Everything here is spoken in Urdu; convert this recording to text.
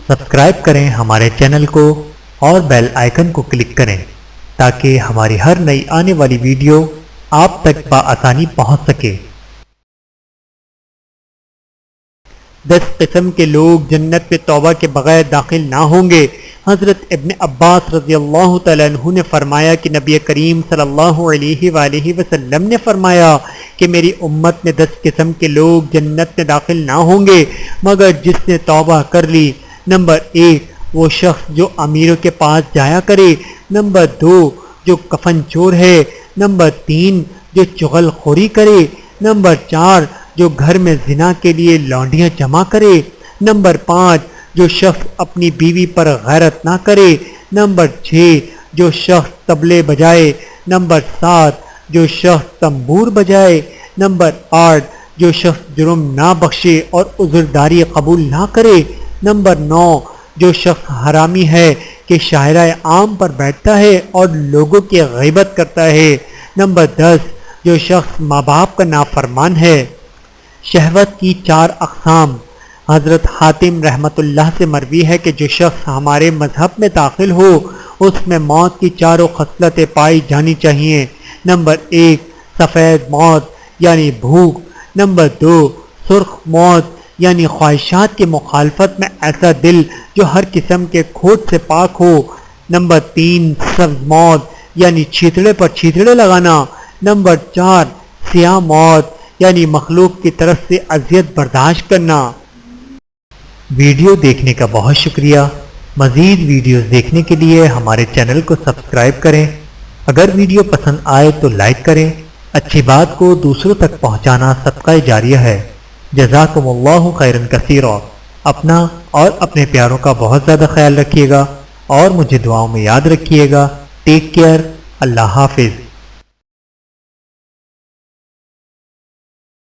سبسکرائب کریں ہمارے چینل کو اور بیل آئیکن کو کلک کریں تاکہ ہماری ہر نئی آنے والی ویڈیو آپ تک بآسانی پہنچ سکے۔ 10 قسم کے لوگ جنت میں توبہ کے بغیر داخل نہ ہوں گے۔ حضرت ابن عباس رضی اللہ تعالیٰ عنہ نے فرمایا کہ نبی کریم صلی اللہ علیہ وآلہ وسلم نے فرمایا کہ میری امت میں 10 قسم کے لوگ جنت میں داخل نہ ہوں گے مگر جس نے توبہ کر لی۔ نمبر 1 وہ شخص جو امیروں کے پاس جایا کرے۔ نمبر 2 جو کفن چور ہے۔ نمبر 3 جو چغل خوری کرے۔ نمبر 4 جو گھر میں زنا کے لیے لونڈیاں جمع کرے۔ نمبر 5 جو شخص اپنی بیوی پر غیرت نہ کرے۔ نمبر 6 جو شخص طبلے بجائے۔ نمبر 7 جو شخص تنبور بجائے۔ نمبر 8 جو شخص جرم نہ بخشے اور عذرداری قبول نہ کرے۔ نمبر 9 جو شخص حرامی ہے کہ شاہراہ عام پر بیٹھتا ہے اور لوگوں کی غیبت کرتا ہے۔ نمبر 10 جو شخص ماں باپ کا نافرمان ہے۔ شہوت کی 4 اقسام۔ حضرت حاتم رحمۃ اللہ سے مروی ہے کہ جو شخص ہمارے مذہب میں داخل ہو اس میں موت کی 4 خصلتیں پائی جانی چاہیے۔ نمبر 1 سفید موت یعنی بھوک۔ نمبر 2 سرخ موت یعنی خواہشات کی مخالفت میں ایسا دل جو ہر قسم کے کھوٹ سے پاک ہو۔ نمبر 3 سبز موت یعنی چھیتڑے پر چھیتڑے لگانا۔ نمبر 4 سیاہ موت یعنی مخلوق کی طرف سے اذیت برداشت کرنا۔ ویڈیو دیکھنے کا بہت شکریہ۔ مزید ویڈیوز دیکھنے کے لیے ہمارے چینل کو سبسکرائب کریں۔ اگر ویڈیو پسند آئے تو لائک کریں۔ اچھی بات کو دوسروں تک پہنچانا صدقہ جاریہ ہے۔ جزاکم اللہ خیرا کثیرا۔ اپنا اور اپنے پیاروں کا بہت زیادہ خیال رکھیے گا اور مجھے دعاؤں میں یاد رکھیے گا۔ Take care. اللہ حافظ۔